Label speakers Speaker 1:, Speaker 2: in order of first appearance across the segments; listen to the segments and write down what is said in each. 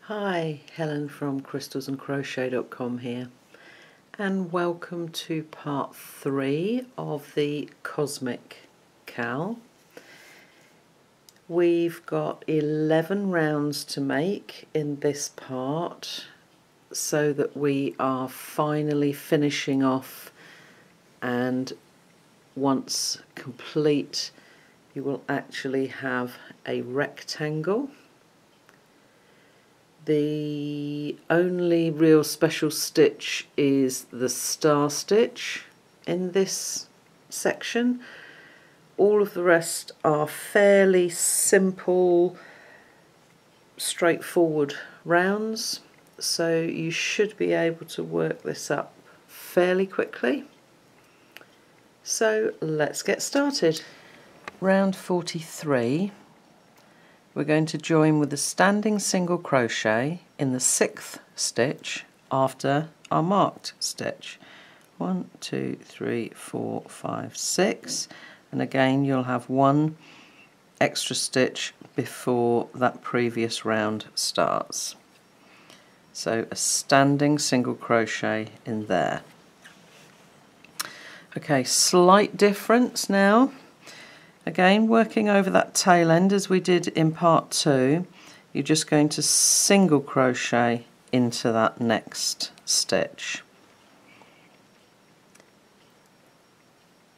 Speaker 1: Hi, Helen from crystalsandcrochet.com here, and welcome to part 3 of the Cosmic Cowl. We've got 11 rounds to make in this part so that we are finally finishing off, and once complete you will actually have a rectangle. The only real special stitch is the star stitch in this section. All of the rest are fairly simple, straightforward rounds, so you should be able to work this up fairly quickly. So let's get started. Round 43. We're going to join with a standing single crochet in the 6th stitch after our marked stitch. 1, 2, 3, 4, 5, 6, and again you'll have one extra stitch before that previous round starts. So a standing single crochet in there. Okay, slight difference now. Again, working over that tail end as we did in part 2, you're just going to single crochet into that next stitch.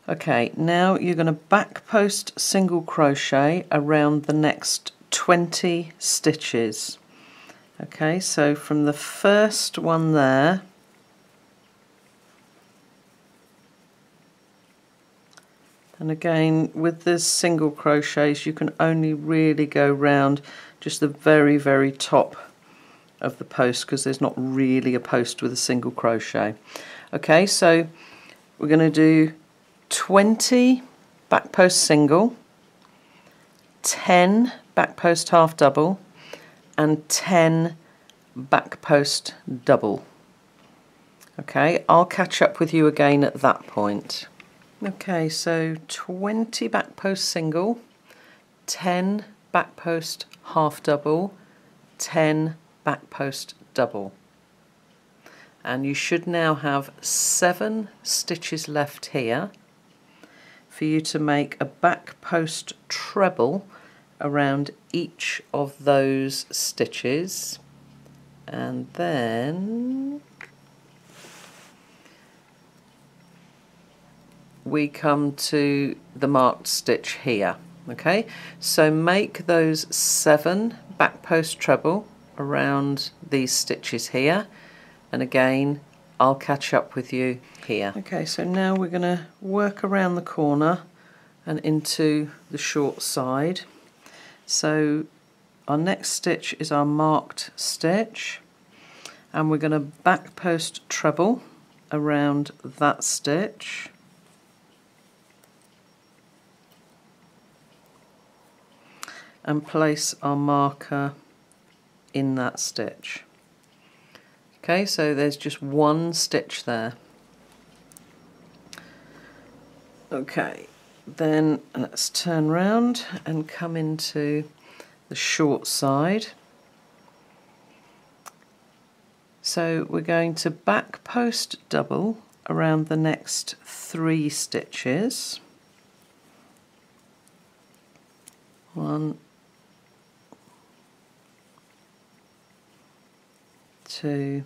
Speaker 1: Okay, now you're going to back post single crochet around the next 20 stitches. Okay, so from the first one there, and again with the single crochets you can only really go round just the very top of the post, because there's not really a post with a single crochet. Okay, so we're going to do 20 back post single, 10 back post half double, and 10 back post double. Okay, I'll catch up with you again at that point. Okay, so 20 back post single, 10 back post half double, 10 back post double. And you should now have 7 stitches left here for you to make a back post treble around each of those stitches, and then we come to the marked stitch here. Okay, so make those 7 back post treble around these stitches here, and again I'll catch up with you here. Okay, so now we're going to work around the corner and into the short side. So our next stitch is our marked stitch, and we're going to back post treble around that stitch. And place our marker in that stitch. Okay, so there's just one stitch there. Okay, then let's turn round and come into the short side. So we're going to back post double around the next 3 stitches. 1, 2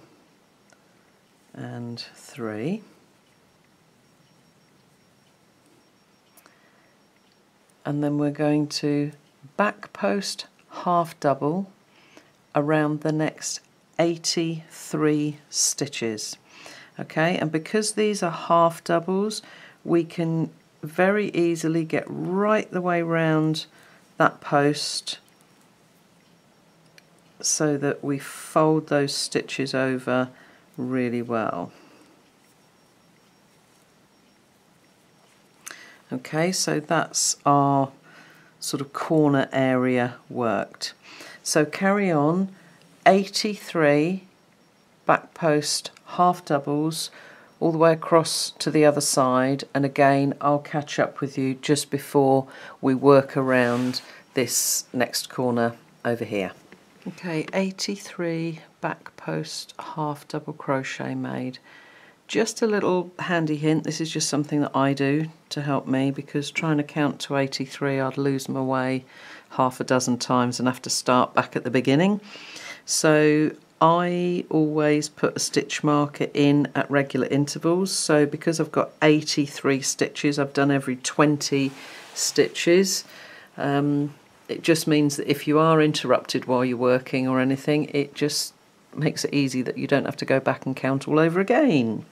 Speaker 1: and 3, and then we're going to back post half double around the next 83 stitches. Okay, and because these are half doubles, we can very easily get right the way round that post so that we fold those stitches over really well. Okay, so that's our sort of corner area worked. So carry on 83 back post half doubles all the way across to the other side, and again I'll catch up with you just before we work around this next corner over here. Okay, 83 back post half double crochet made. Just a little handy hint, this is just something that I do to help me, because trying to count to 83 I'd lose my way half a dozen times and have to start back at the beginning. So I always put a stitch marker in at regular intervals. So because I've got 83 stitches, I've done every 20 stitches. It just means that if you are interrupted while you're working or anything, it just makes it easy that you don't have to go back and count all over again.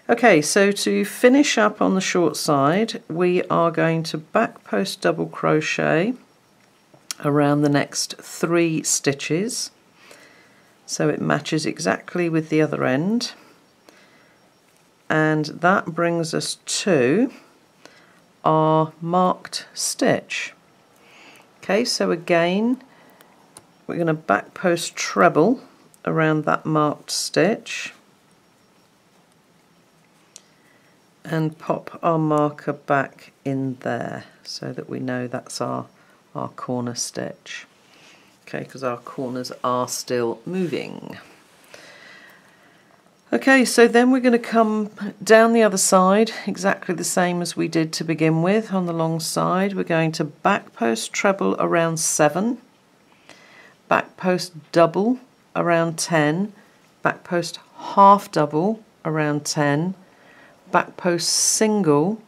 Speaker 1: Okay, so to finish up on the short side, we are going to back post double crochet around the next 3 stitches, so it matches exactly with the other end, and that brings us to our marked stitch. Okay, so again we're going to back post treble around that marked stitch and pop our marker back in there so that we know that's our corner stitch. Okay, because our corners are still moving. Okay, so then we're going to come down the other side exactly the same as we did to begin with. On the long side we're going to back post treble around 7, back post double around 10, back post half double around 10, back post single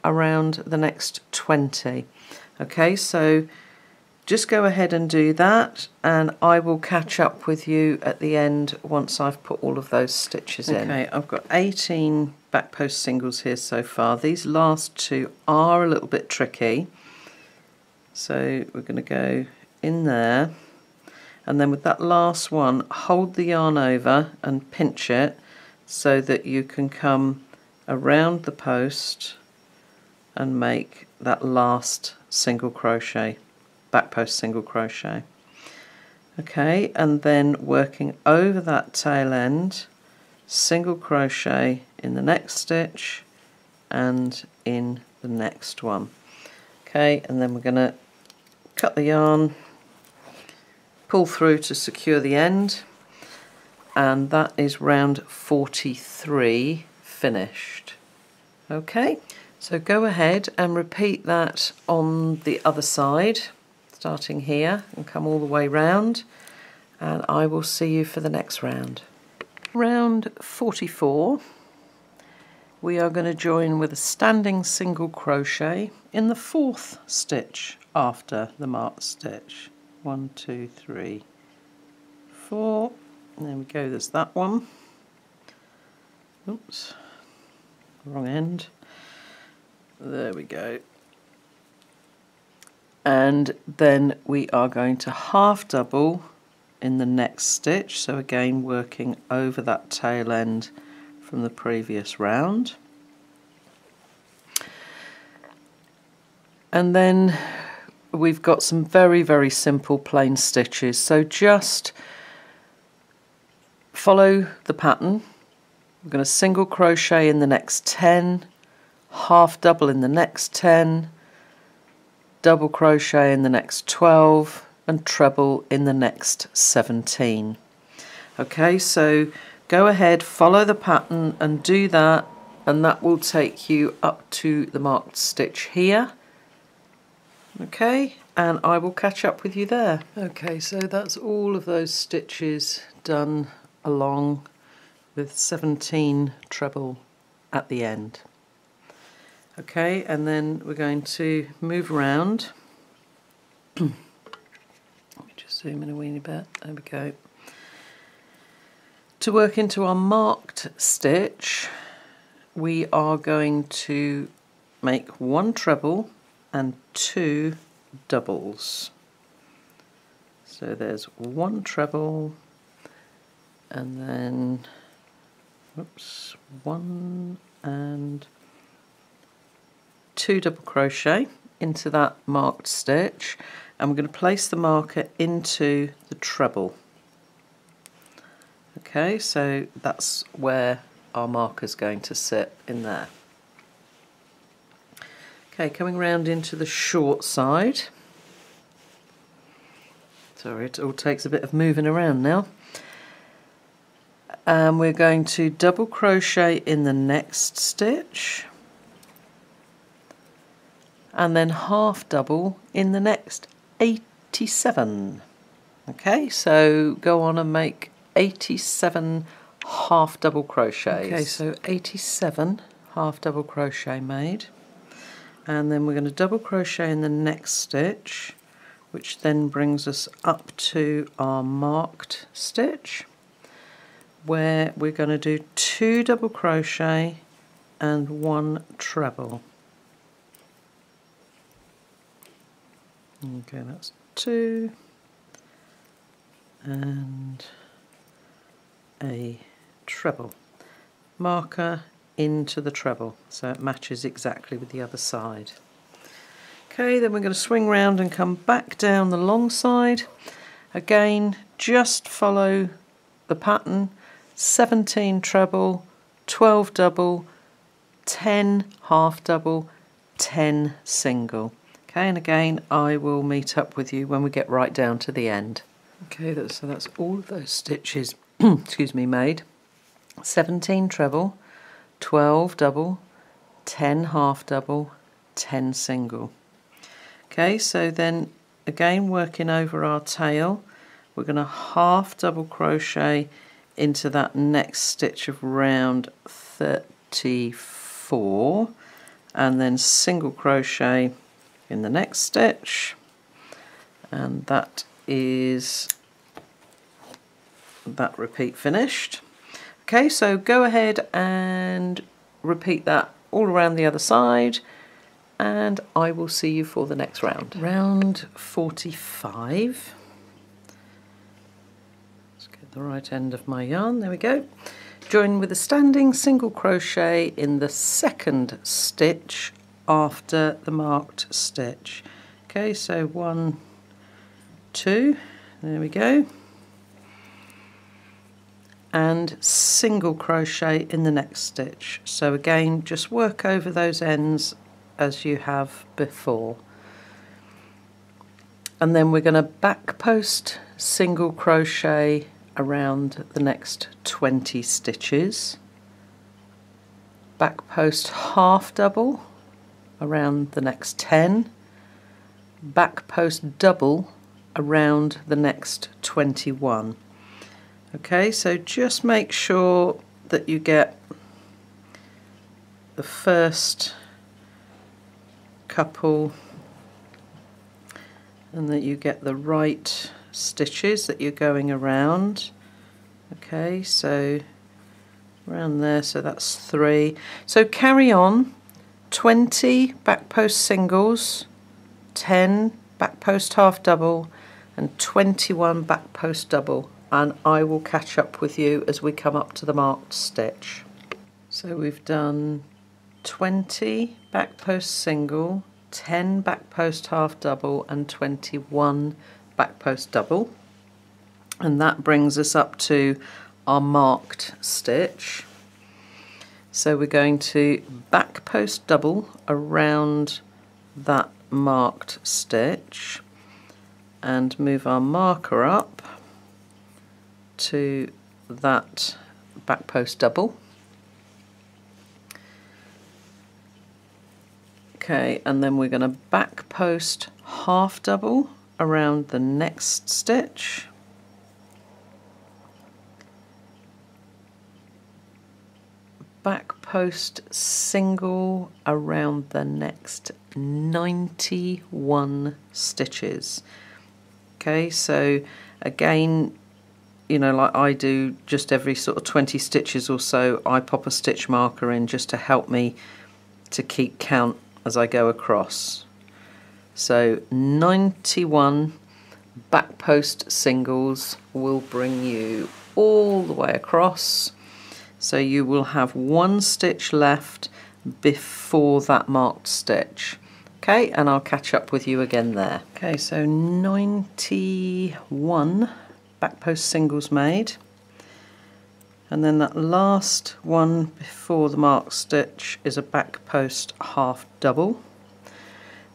Speaker 1: around the next 20. Okay, so just go ahead and do that, and I will catch up with you at the end once I've put all of those stitches in. Okay, I've got 18 back post singles here so far. These last 2 are a little bit tricky, so we're going to go in there, and then with that last one hold the yarn over and pinch it so that you can come around the post and make that last single crochet, back post single crochet. Okay, and then working over that tail end, single crochet in the next stitch and in the next one. Okay, and then we're going to cut the yarn, pull through to secure the end, and that is round 43 finished. Okay, so go ahead and repeat that on the other side, starting here and come all the way round, and I will see you for the next round. Round 44, we are going to join with a standing single crochet in the 4th stitch after the marked stitch. 1, 2, 3, 4. There we go, there's that one. Oops, wrong end. There we go. And then we are going to half double in the next stitch, so again working over that tail end from the previous round. And then we've got some very, very simple plain stitches, so just follow the pattern. We're going to single crochet in the next 10, half double in the next 10, double crochet in the next 12, and treble in the next 17. Okay, so go ahead, follow the pattern and do that, and that will take you up to the marked stitch here. Okay, and I will catch up with you there. Okay, so that's all of those stitches done along with 17 treble at the end. Okay, and then we're going to move around. Let me just zoom in a weeny bit. There we go. To work into our marked stitch, we are going to make 1 treble and 2 doubles. So there's 1 treble and then, oops, 1 and 2 double crochet into that marked stitch, and we're going to place the marker into the treble. Okay, so that's where our marker's going to sit, in there. Okay, coming round into the short side. Sorry, it all takes a bit of moving around now. And we're going to double crochet in the next stitch and then half double in the next 87. Okay, so go on and make 87 half double crochets. Okay, so 87 half double crochet made, and then we're going to double crochet in the next stitch, which then brings us up to our marked stitch, where we're going to do 2 double crochet and 1 treble. Okay, that's 2 and a treble. Marker into the treble so it matches exactly with the other side. Okay, then we're going to swing round and come back down the long side. Again, just follow the pattern: 17 treble, 12 double, 10 half double, 10 single. Okay, and again I will meet up with you when we get right down to the end. Okay, so that's all of those stitches excuse me, made. 17 treble, 12 double, 10 half double, 10 single. Okay, so then again working over our tail, we're going to half double crochet into that next stitch of round 34 and then single crochet in the next stitch, and that is that repeat finished. Okay, so go ahead and repeat that all around the other side, and I will see you for the next round. Round 45. Let's get the right end of my yarn, there we go. Join with a standing single crochet in the second stitch after the marked stitch. Okay, so 1, 2, there we go, and single crochet in the next stitch. So again, just work over those ends as you have before. And then we're going to back post single crochet around the next 20 stitches, back post half double around the next 10, back post double around the next 21. Okay, so just make sure that you get the first couple and that you get the right stitches that you're going around. Okay, so around there, so that's 3. So carry on 20 back post singles, 10 back post half double, and 21 back post double, and I will catch up with you as we come up to the marked stitch. So we've done 20 back post single, 10 back post half double, and 21 back post double, and that brings us up to our marked stitch. So we're going to back post double around that marked stitch and move our marker up to that back post double. Okay, and then we're going to back post half double around the next stitch, back post single around the next 91 stitches. Okay, so again, you know, like I do, just every sort of 20 stitches or so I pop a stitch marker in just to help me to keep count as I go across. So 91 back post singles will bring you all the way across, so you will have 1 stitch left before that marked stitch. Okay, and I'll catch up with you again there. Okay, so 91 back post singles made, and then that last one before the marked stitch is a back post half double.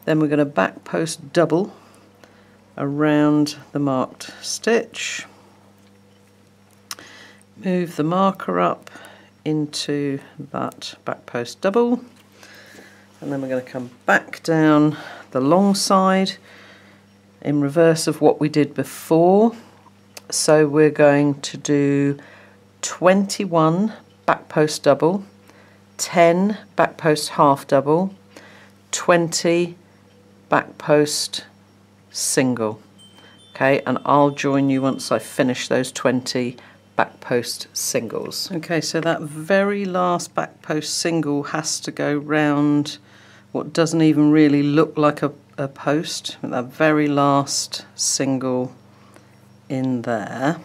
Speaker 1: Then we're going to back post double around the marked stitch, move the marker up into that back post double, and then we're going to come back down the long side in reverse of what we did before. So we're going to do 21 back post double, 10 back post half double, 20 back post single. Okay, and I'll join you once I finish those 20 back post singles. Okay, so that very last back post single has to go round what doesn't even really look like a post, with that very last single in there.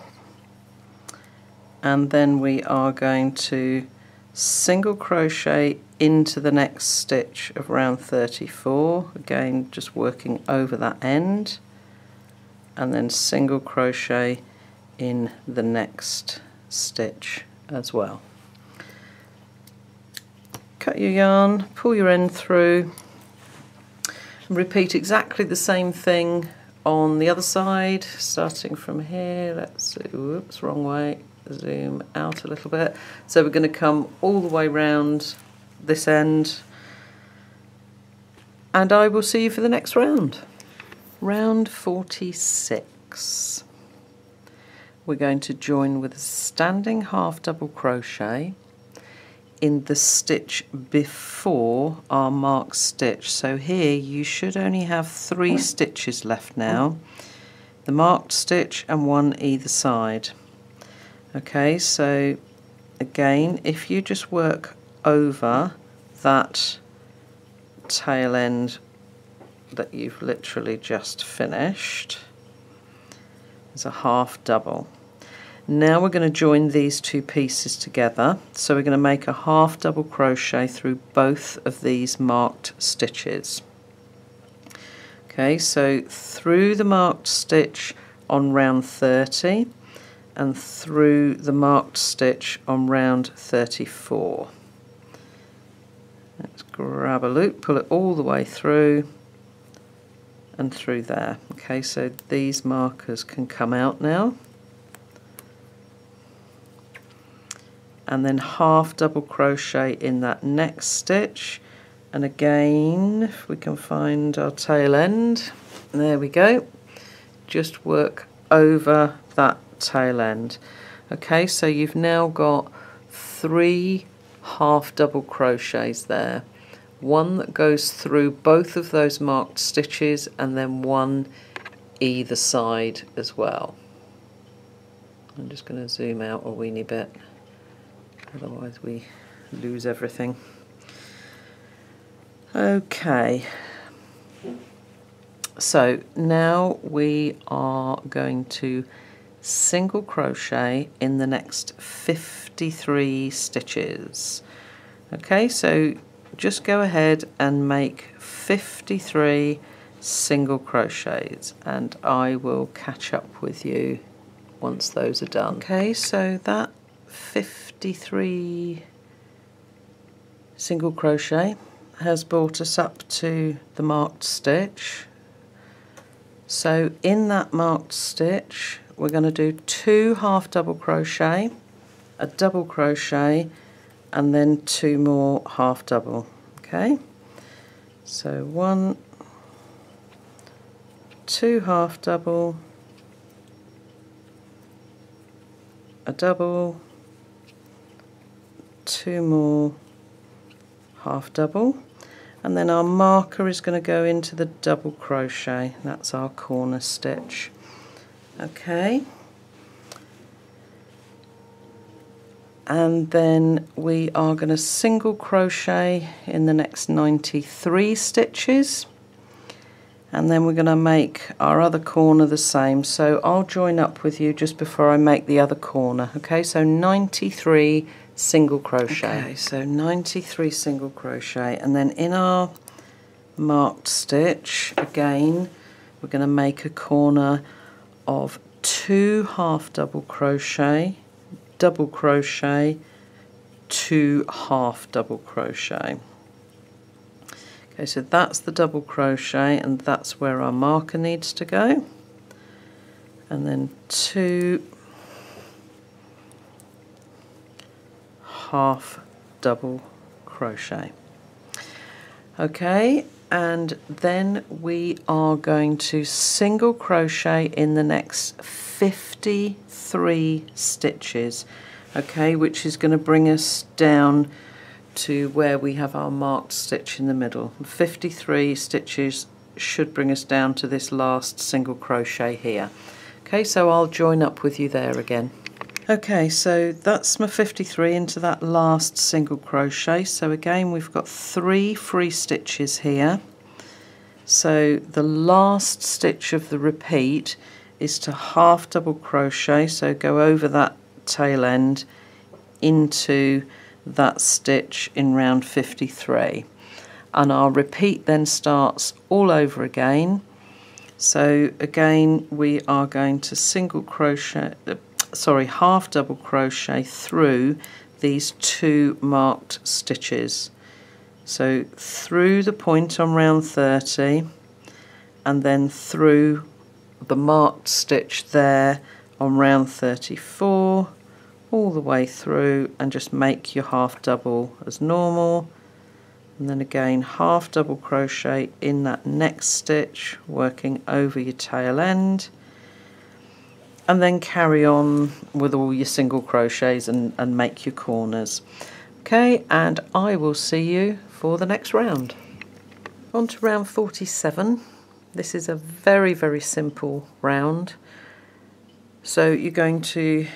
Speaker 1: And then we are going to single crochet into the next stitch of round 34, again just working over that end, and then single crochet in the next stitch as well. Cut your yarn, pull your end through, and repeat exactly the same thing on the other side, starting from here. Let's see, whoops, wrong way, zoom out a little bit. So we're going to come all the way round this end, and I will see you for the next round. Round 46. We're going to join with a standing half double crochet in the stitch before our marked stitch. So here you should only have 3 stitches left now, the marked stitch and one either side. Okay, so again, if you just work over that tail end that you've literally just finished, there's a half double. Now we're going to join these 2 pieces together, so we're going to make a half double crochet through both of these marked stitches. Okay, so through the marked stitch on round 30 and through the marked stitch on round 34. Let's grab a loop, pull it all the way through and through there. Okay, so these markers can come out now. And then half double crochet in that next stitch, and again if we can find our tail end, there we go, just work over that tail end. Okay, so you've now got 3 half double crochets there, one that goes through both of those marked stitches and then one either side as well. I'm just going to zoom out a weeny bit, otherwise we lose everything. Okay, so now we are going to single crochet in the next 53 stitches. Okay, so just go ahead and make 53 single crochets and I will catch up with you once those are done. Okay, so that 53 single crochet has brought us up to the marked stitch. So in that marked stitch we're going to do 2 half double crochet, a double crochet, and then 2 more half double. Okay, so 1, 2 half double, a double, 2 more half double, and then our marker is going to go into the double crochet. That's our corner stitch. Okay, and then we are going to single crochet in the next 93 stitches, and then we're going to make our other corner the same. So I'll join up with you just before I make the other corner. Okay, so 93 single crochet. Okay, so 93 single crochet, and then in our marked stitch again we're going to make a corner of 2 half double crochet, double crochet, 2 half double crochet. Okay, so that's the double crochet and that's where our marker needs to go. and then 2 half double crochet. Okay, and then we are going to single crochet in the next 53 stitches, okay, which is going to bring us down to where we have our marked stitch in the middle. 53 stitches should bring us down to this last single crochet here. Okay, so I'll join up with you there again. Okay, so that's my 53 into that last single crochet. So again, we've got 3 free stitches here. So the last stitch of the repeat is to half double crochet, so go over that tail end into that stitch in round 53, and our repeat then starts all over again. So again, we are going to half double crochet through these 2 marked stitches. So through the point on round 30, and then through the marked stitch there on round 34, all the way through, and just make your half double as normal, and then again half double crochet in that next stitch, working over your tail end, and then carry on with all your single crochets and make your corners. Okay, and I will see you for the next round. On to round 47. This is a very, very simple round. So you're going to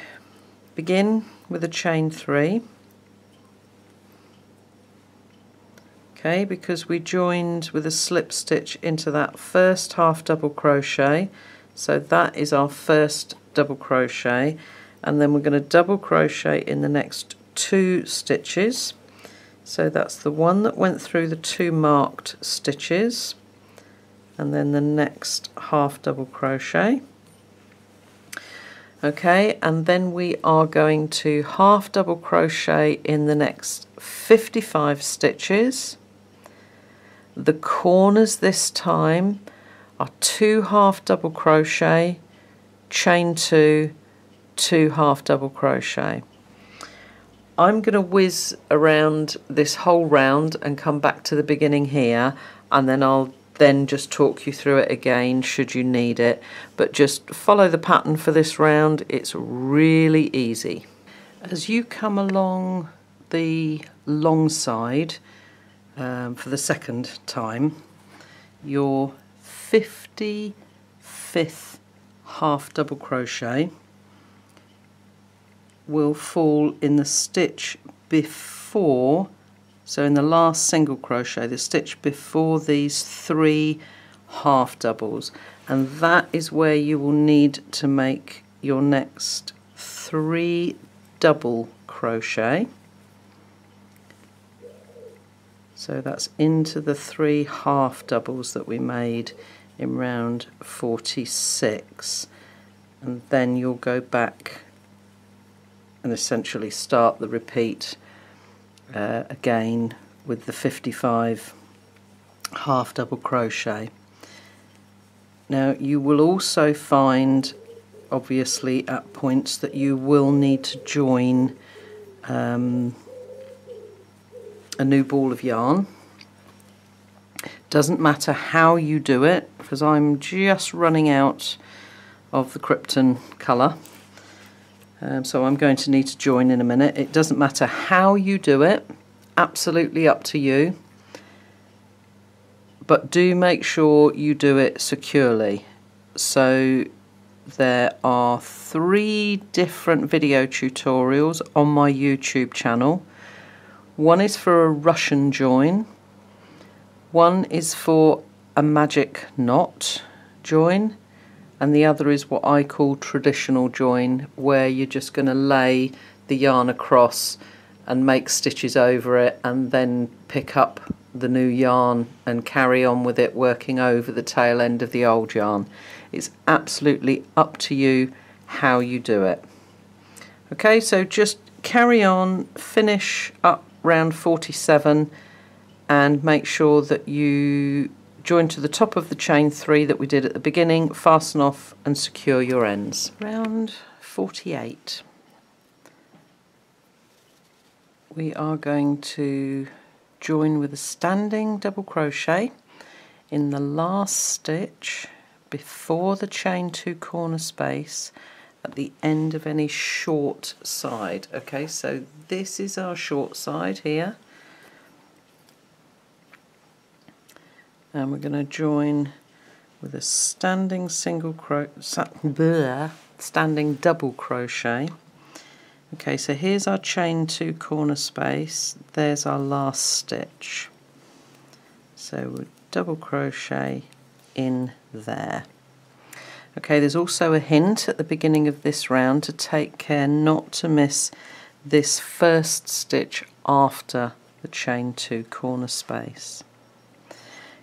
Speaker 1: begin with a chain 3. Okay, because we joined with a slip stitch into that first half double crochet, so that is our first double crochet, and then we're going to double crochet in the next 2 stitches. So that's the one that went through the 2 marked stitches, and then the next half double crochet. Okay, and then we are going to half double crochet in the next 55 stitches. The corners this time are 2 half double crochet, chain 2, 2 half double crochet. I'm going to whiz around this whole round and come back to the beginning here, and then I'll just talk you through it again should you need it, but just follow the pattern for this round. It's really easy. As you come along the long side for the second time, your 55th half double crochet will fall in the stitch before, so in the last single crochet, the stitch before these 3 half doubles, and that is where you will need to make your next 3 double crochet. So that's into the 3 half doubles that we made in round 46, and then you'll go back and essentially start the repeat again with the 55 half double crochet. Now you will also find, obviously, at points that you will need to join a new ball of yarn. Doesn't matter how you do it, because I'm just running out of the Krypton colour. So I'm going to need to join in a minute. It doesn't matter how you do it, absolutely up to you, but do make sure you do it securely. So there are 3 different video tutorials on my YouTube channel. One is for a Russian join, one is for a magic knot join, and the other is what I call traditional join, where you're just going to lay the yarn across and make stitches over it and then pick up the new yarn and carry on with it, working over the tail end of the old yarn. It's absolutely up to you how you do it. Okay, so just carry on, finish up round 47 and make sure that you join to the top of the chain 3 that we did at the beginning, fasten off and secure your ends. Round 48. We are going to join with a standing double crochet in the last stitch before the chain 2 corner space at the end of any short side. Okay, so this is our short side here, and we're going to join with a standing standing double crochet. Okay, so here's our chain 2 corner space, there's our last stitch, so we'll double crochet in there. Okay, there's also a hint at the beginning of this round to take care not to miss this first stitch after the chain 2 corner space.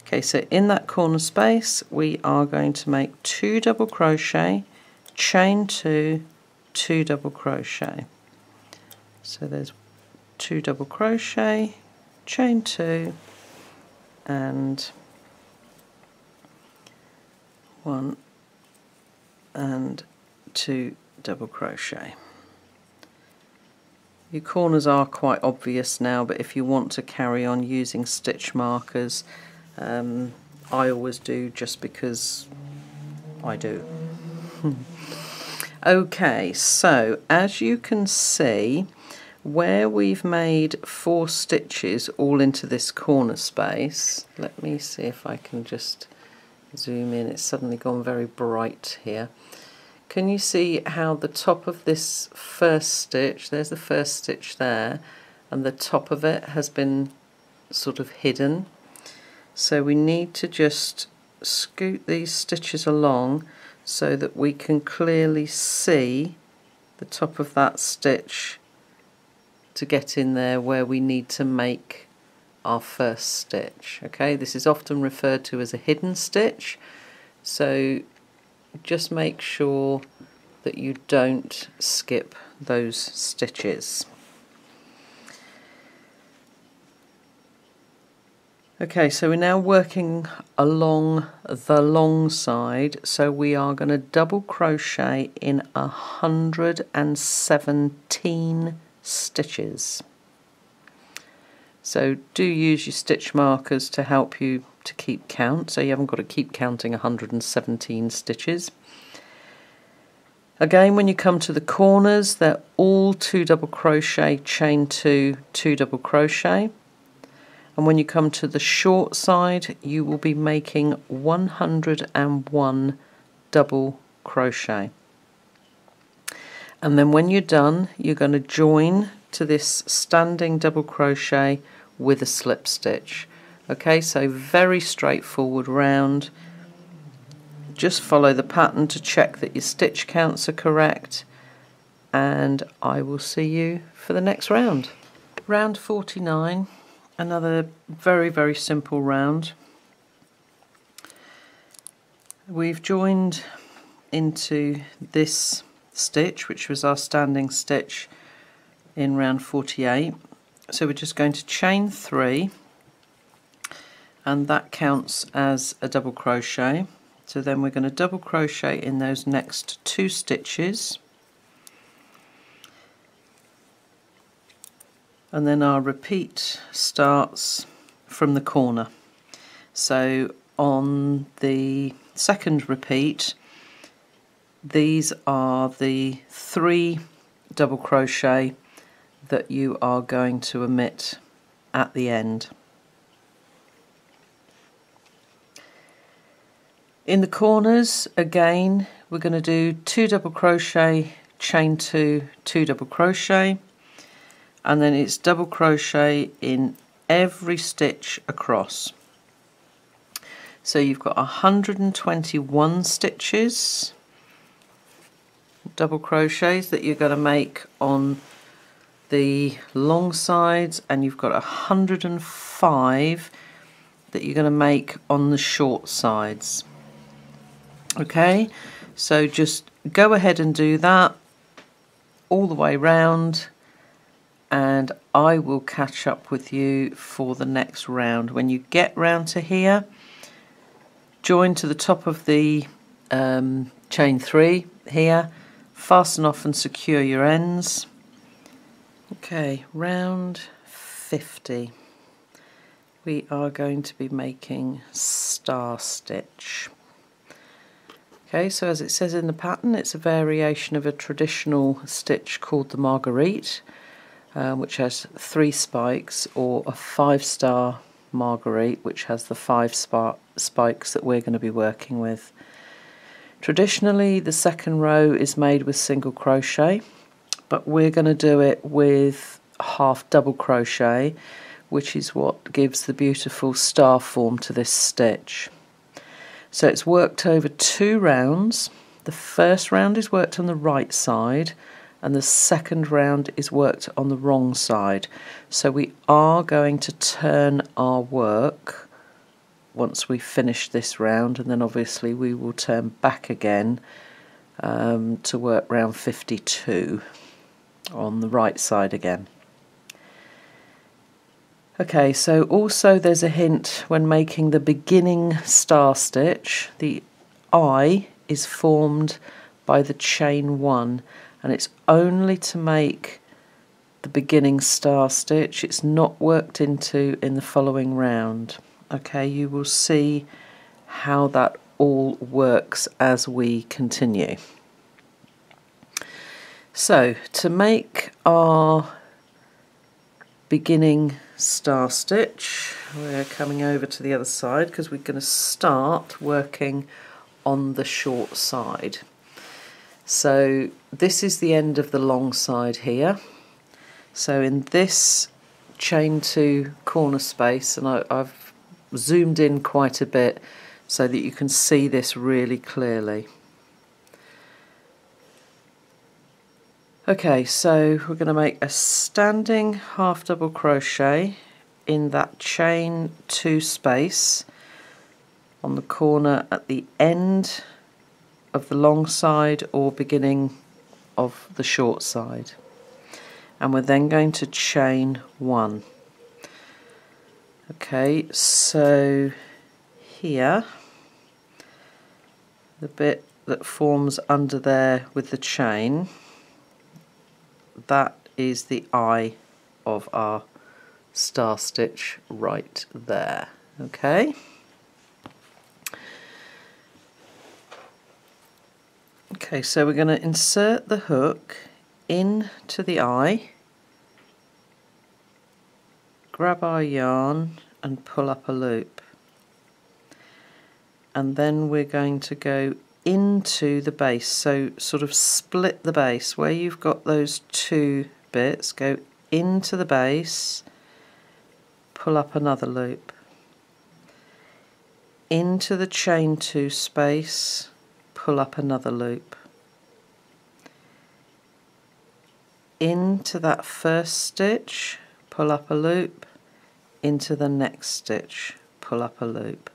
Speaker 1: Okay, so in that corner space we are going to make 2 double crochet, chain 2, 2 double crochet. So there's 2 double crochet, chain 2, and 1 and 2 double crochet. Your corners are quite obvious now, but if you want to carry on using stitch markers, I always do, just because I do. Okay, so as you can see, where we've made 4 stitches all into this corner space, let me see if I can just zoom in, it's suddenly gone very bright here. Can you see how the top of this first stitch, there's the first stitch there, and the top of it has been sort of hidden? So we need to just scoot these stitches along so that we can clearly see the top of that stitch to get in there where we need to make our first stitch. Okay, this is often referred to as a hidden stitch, so just make sure that you don't skip those stitches. Okay, so we're now working along the long side, so we are going to double crochet in 117 stitches. So do use your stitch markers to help you to keep count, so you haven't got to keep counting 117 stitches. Again, when you come to the corners, they're all 2 double crochet, chain 2, 2 double crochet. And when you come to the short side, you will be making 101 double crochet. And then when you're done, you're going to join to this standing double crochet with a slip stitch. Okay, so very straightforward round. Just follow the pattern to check that your stitch counts are correct, and I will see you for the next round. Round 49, another very simple round. We've joined into this stitch, which was our standing stitch in round 48, so we're just going to chain 3, and that counts as a double crochet. So then we're going to double crochet in those next 2 stitches, and then our repeat starts from the corner. So on the second repeat, these are the 3 double crochet that you are going to omit at the end. In the corners, again, we're going to do 2 double crochet, chain 2, 2 double crochet, and then it's double crochet in every stitch across. So you've got 121 stitches, double crochets that you're going to make on the long sides, and you've got 105 that you're going to make on the short sides. Okay, so just go ahead and do that all the way round, and I will catch up with you for the next round. When you get round to here, join to the top of the chain 3 here, fasten off and secure your ends. Okay, round 50 we are going to be making star stitch. Okay, so as it says in the pattern, it's a variation of a traditional stitch called the Marguerite, which has 3 spikes, or a 5-star Marguerite, which has the 5 spikes that we're going to be working with. Traditionally, the second row is made with single crochet, but we're going to do it with half double crochet, which is what gives the beautiful star form to this stitch. So it's worked over 2 rounds. The first round is worked on the right side and the second round is worked on the wrong side. So we are going to turn our work once we finish this round, and then obviously we will turn back again to work round 52 on the right side again. Okay, so also there's a hint when making the beginning star stitch. The eye is formed by the chain 1, and it's only to make the beginning star stitch. It's not worked into in the following round. Okay, you will see how that all works as we continue. So to make our beginning star stitch, we're coming over to the other side because we're going to start working on the short side. So this is the end of the long side here. So in this chain 2 corner space, and I've zoomed in quite a bit so that you can see this really clearly. Okay, so we're going to make a standing half double crochet in that chain 2 space on the corner at the end of the long side or beginning of the short side, and we're then going to chain 1. Okay, so here, the bit that forms under there with the chain, that is the eye of our star stitch right there. Okay. Okay, so we're going to insert the hook into the eye, grab our yarn and pull up a loop, and then we're going to go into the base, so sort of split the base where you've got those 2 bits, go into the base, pull up another loop, into the chain 2 space, pull up another loop, into that first stitch, pull up a loop, into the next stitch, pull up a loop.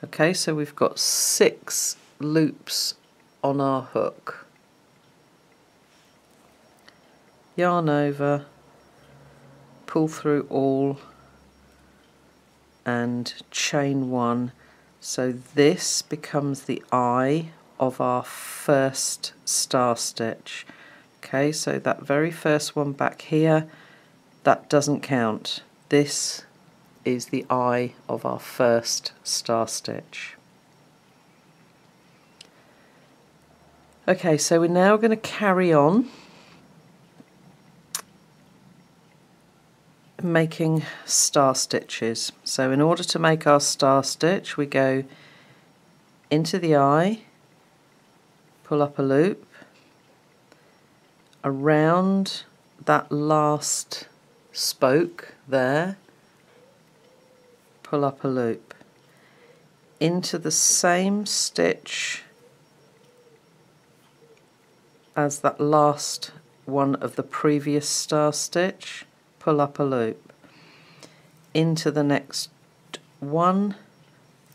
Speaker 1: Okay, so we've got 6 loops on our hook. Yarn over, pull through all and chain 1. So this becomes the eye of our first star stitch. Okay, so that very first one back here, that doesn't count. This is the eye of our first star stitch. Okay, so we're now going to carry on making star stitches. So in order to make our star stitch, we go into the eye, pull up a loop, around that last spoke there, pull up a loop, into the same stitch as that last one of the previous star stitch, pull up a loop, into the next 1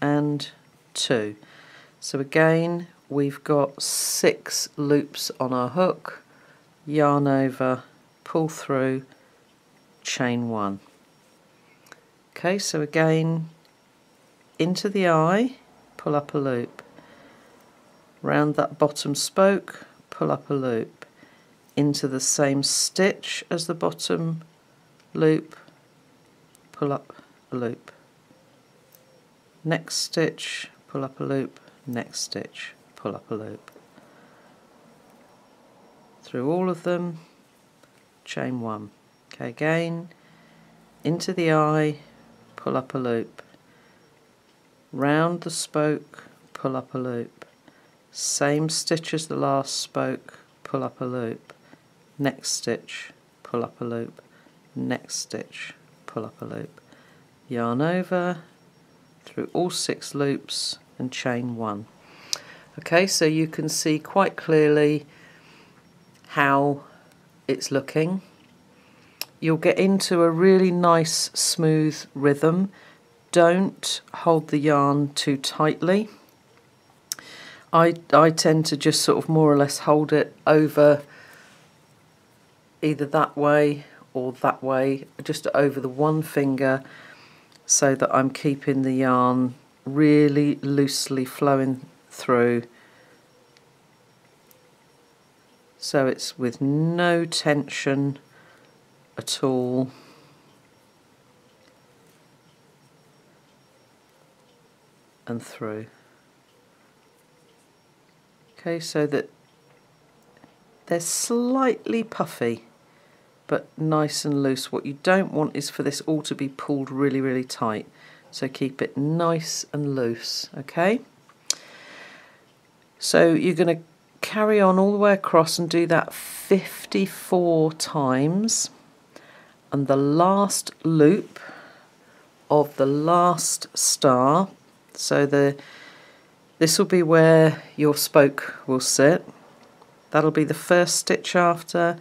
Speaker 1: and 2. So again we've got 6 loops on our hook, yarn over, pull through, chain 1. Okay, so again into the eye, pull up a loop, round that bottom spoke, pull up a loop, into the same stitch as the bottom loop, pull up a loop, next stitch, pull up a loop, next stitch, pull up a loop. Through all of them, chain one. Okay, again, into the eye, pull up a loop, round the spoke, pull up a loop, same stitch as the last spoke, pull up a loop, next stitch, pull up a loop, next stitch, pull up a loop, yarn over through all 6 loops and chain one. Okay, so you can see quite clearly how it's looking. You'll get into a really nice smooth rhythm. Don't hold the yarn too tightly. I tend to just sort of more or less hold it over either that way or that way, just over the one finger, so that I'm keeping the yarn really loosely flowing through, so it's with no tension at all. And through. Okay, so that they're slightly puffy but nice and loose. What you don't want is for this all to be pulled really, really tight. So keep it nice and loose, okay? So you're going to carry on all the way across and do that 54 times. And the last loop of the last star, so this will be where your spoke will sit. That'll be the first stitch after,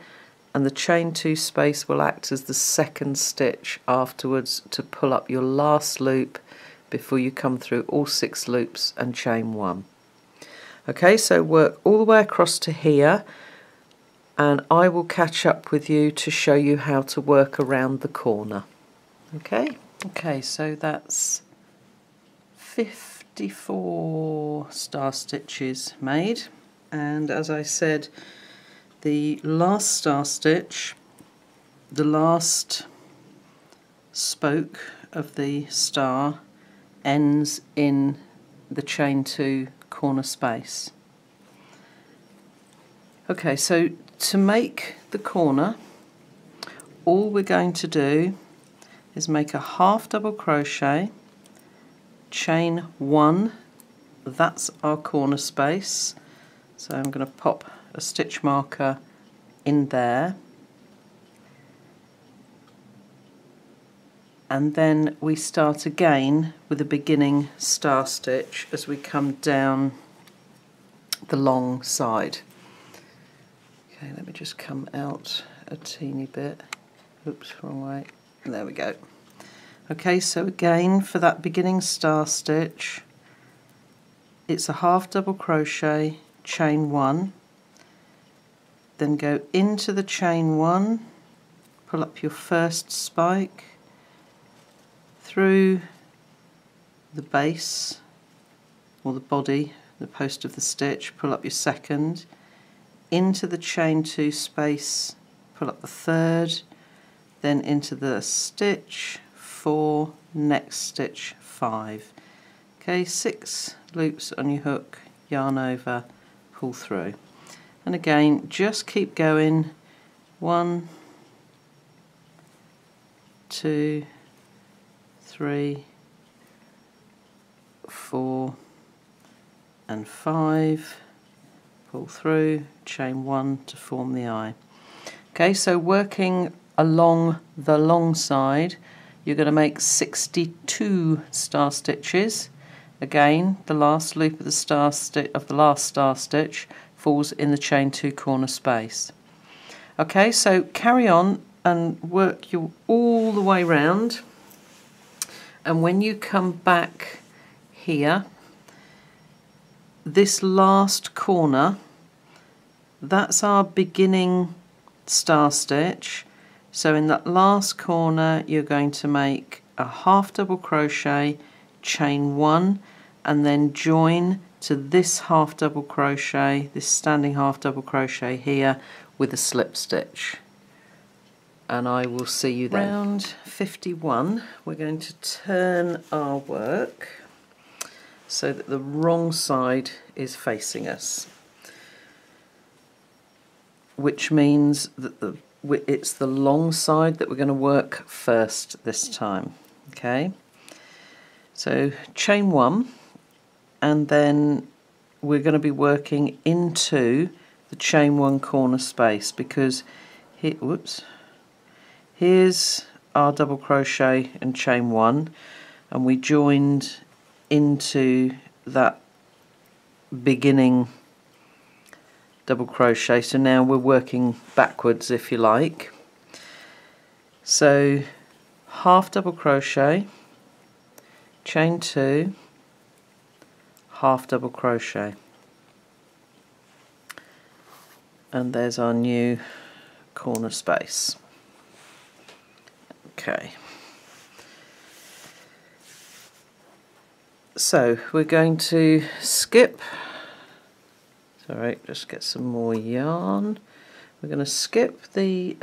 Speaker 1: and the chain 2 space will act as the second stitch afterwards to pull up your last loop before you come through all 6 loops and chain 1. Okay, so work all the way across to here, and I will catch up with you to show you how to work around the corner. Okay, so that's 54 star stitches made, and as I said, the last star stitch, the last spoke of the star, ends in the chain 2 corner space. Okay, so to make the corner, all we're going to do is make a half double crochet, chain 1, that's our corner space, so I'm going to pop a stitch marker in there, and then we start again with a beginning star stitch as we come down the long side. Okay, let me just come out a teeny bit. Oops, wrong way. There we go. Okay, so again for that beginning star stitch, it's a half double crochet, chain 1, then go into the chain 1, pull up your first spike, through the base or the body, the post of the stitch, pull up your second, into the chain 2 space, pull up the third, then into the stitch 4, next stitch 5. Okay, 6 loops on your hook, yarn over, pull through. And again, just keep going. 1, 2, 3, 4, and 5. Pull through, chain 1 to form the eye. Okay, so working along the long side, you're going to make 62 star stitches. Again, the last loop of the last star stitch falls in the chain 2 corner space. Okay, so carry on and work you all the way round, and when you come back here, this last corner, that's our beginning star stitch. So in that last corner you're going to make a half double crochet, chain 1, and then join to this half double crochet, this standing half double crochet here with a slip stitch. And I will see you then. Round 51, we're going to turn our work so that the wrong side is facing us, which means that it's the long side that we're going to work first this time. Okay, so chain 1, and then we're going to be working into the chain 1 corner space, because here, here's our double crochet and chain 1, and we joined into that beginning double crochet, so now we're working backwards, if you like. So half double crochet, chain 2, half double crochet, and there's our new corner space. Okay, so we're going to skip, sorry, just get some more yarn. We're going to skip the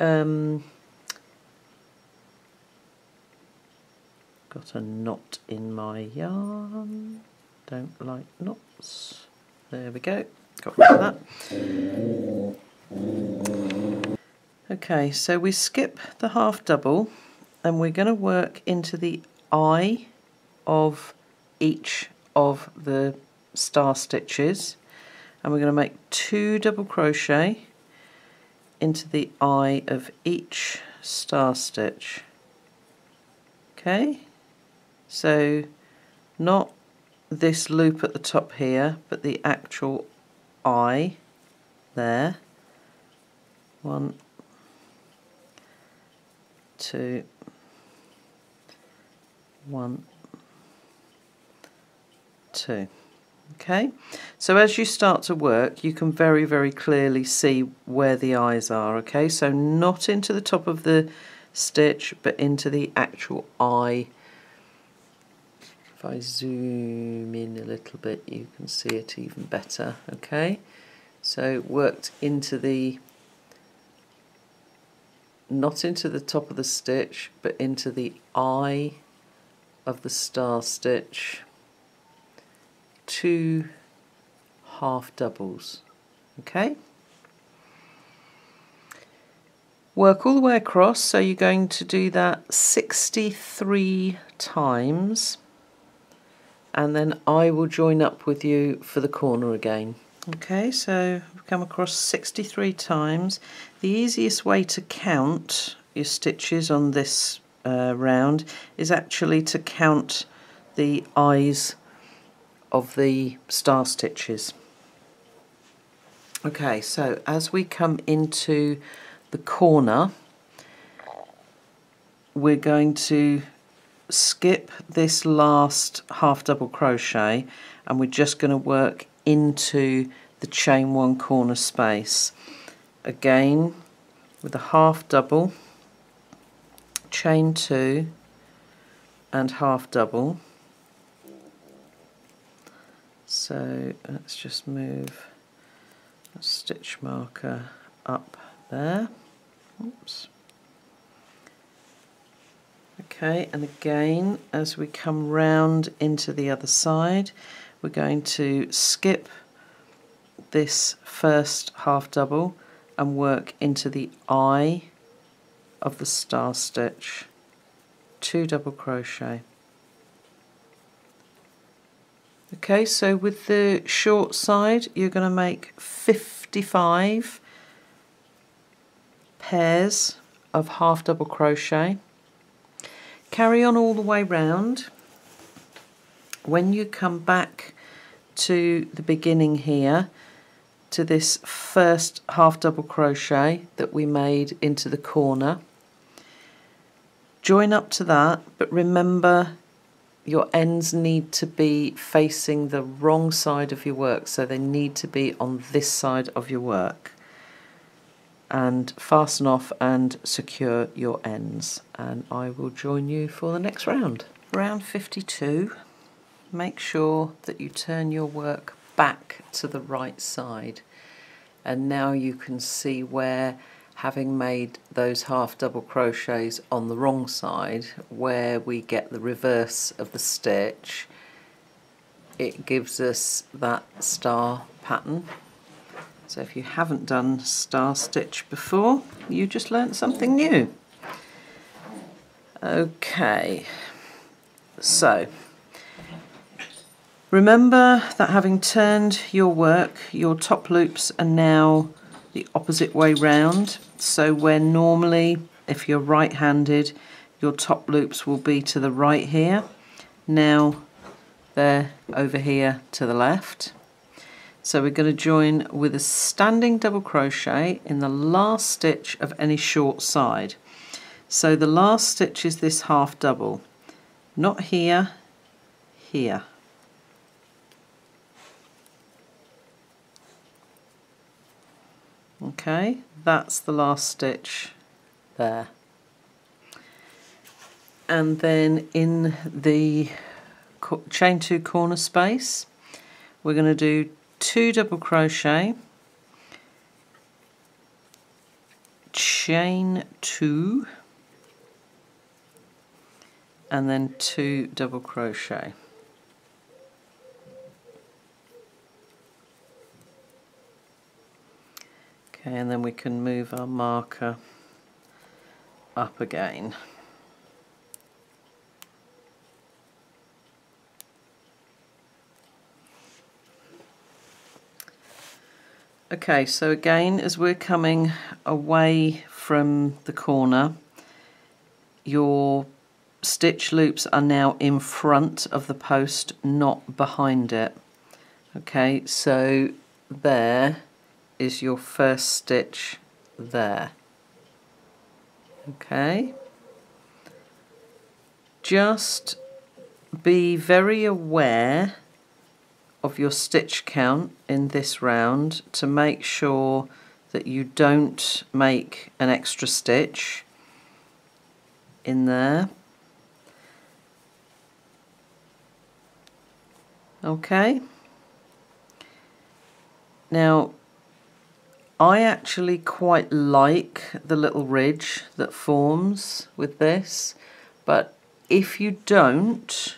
Speaker 1: got a knot in my yarn, don't like knots, there we go, got rid of that. Okay, so we skip the half double and we're going to work into the eye of each of the star stitches, and we're going to make 2 double crochet into the eye of each star stitch. Okay, so not this loop at the top here, but the actual eye there. 1, 2, 1, 2. Okay, so as you start to work, you can very, very clearly see where the eyes are. Okay, so not into the top of the stitch, but into the actual eye. If I zoom in a little bit, you can see it even better. Okay, so worked into the, not into the top of the stitch, but into the eye of the star stitch. 2 half doubles. Okay, work all the way across, so you're going to do that 63 times, and then I will join up with you for the corner again. Okay, so we've come across 63 times. The easiest way to count your stitches on this round is actually to count the eyes of the star stitches. Okay, so as we come into the corner, we're going to skip this last half double crochet, and we're just going to work into the chain 1 corner space again with a half double, chain 2 and half double. So let's just move a stitch marker up there. Oops. Okay, and again as we come round into the other side, we're going to skip this first half double and work into the eye of the star stitch. 2 double crochet. Okay, so with the short side you're going to make 55 pairs of half double crochet. Carry on all the way round. When you come back to the beginning here, to this first half double crochet that we made into the corner, join up to that, but remember your ends need to be facing the wrong side of your work, so they need to be on this side of your work, and fasten off and secure your ends, and I will join you for the next round. Round 52, make sure that you turn your work back to the right side, and now you can see where, having made those half double crochets on the wrong side, where we get the reverse of the stitch, it gives us that star pattern. So if you haven't done star stitch before, you just learnt something new. Okay, so remember that having turned your work, your top loops are now the opposite way round. So where normally, if you're right-handed, your top loops will be to the right here, now they're over here to the left. So we're going to join with a standing double crochet in the last stitch of any short side. So the last stitch is this half double, not here, here. Okay, that's the last stitch there. And then in the chain 2 corner space, we're going to do 2 double crochet, chain 2, and then 2 double crochet. Okay, and then we can move our marker up again. Okay, so again, as we're coming away from the corner, your stitch loops are now in front of the post, not behind it. Okay, so there is your first stitch there. Okay, just be very aware of your stitch count in this round to make sure that you don't make an extra stitch in there. Okay, now I actually quite like the little ridge that forms with this, but if you don't,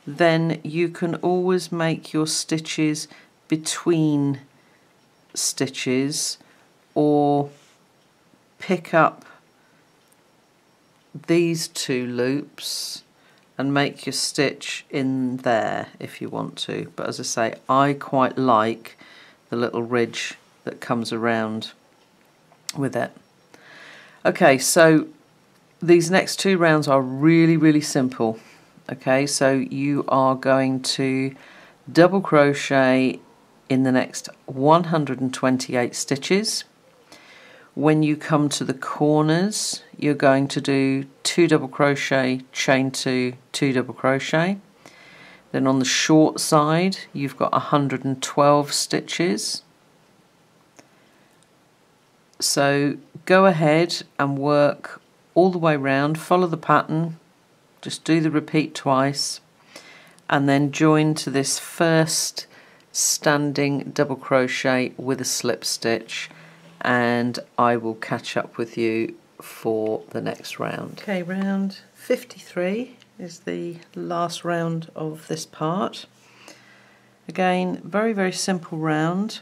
Speaker 1: then you can always make your stitches between stitches, or pick up these 2 loops and make your stitch in there if you want to. But as I say, I quite like the little ridge that comes around with it. Okay, so these next 2 rounds are really simple. Okay, so you are going to double crochet in the next 128 stitches. When you come to the corners, you're going to do 2 double crochet, chain 2, 2 double crochet. Then on the short side, you've got 112 stitches. So go ahead and work all the way round, follow the pattern. Just do the repeat twice, and then join to this first standing double crochet with a slip stitch, and I will catch up with you for the next round. Okay, round 53 is the last round of this part. Again, very simple round,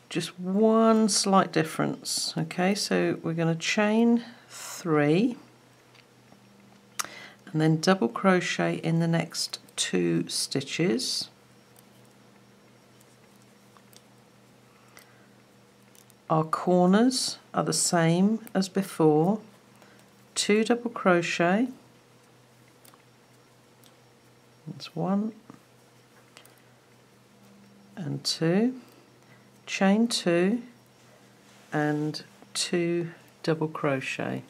Speaker 1: just one slight difference. Okay, so we're going to chain 3 and then double crochet in the next 2 stitches. Our corners are the same as before, 2 double crochet, that's 1 and 2, chain 2 and 2 double crochet.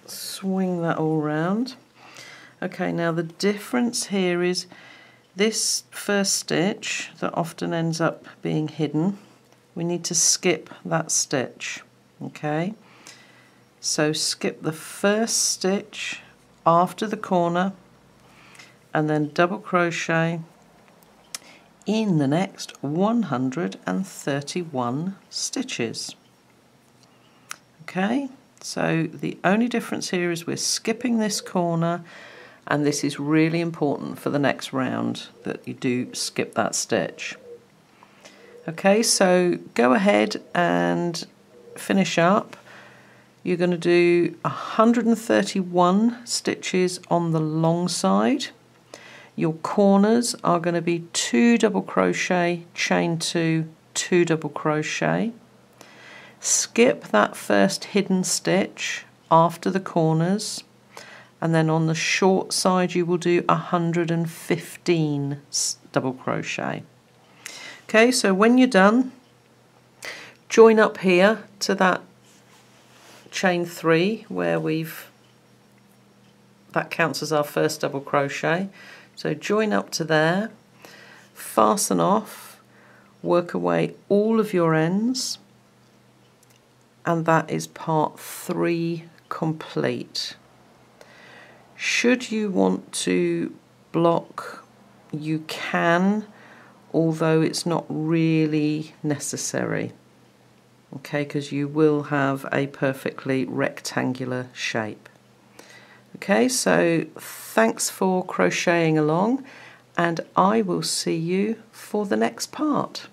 Speaker 1: Swing that all round. Okay, now the difference here is this first stitch that often ends up being hidden, we need to skip that stitch. Okay, So skip the first stitch after the corner and then double crochet in the next 131 stitches. Okay, so the only difference here is we're skipping this corner, and this is really important for the next round that you do skip that stitch. Okay, so go ahead and finish up. You're going to do 131 stitches on the long side. Your corners are going to be 2 double crochet, chain 2, 2 double crochet. Skip that first hidden stitch after the corners, and then on the short side you will do 115 double crochet. Okay, so when you're done, join up here to that chain 3 where that counts as our first double crochet. So join up to there, fasten off, work away all of your ends, and that is part 3 complete. Should you want to block, you can, although it's not really necessary. Okay, because you will have a perfectly rectangular shape. Okay, so thanks for crocheting along, and I will see you for the next part.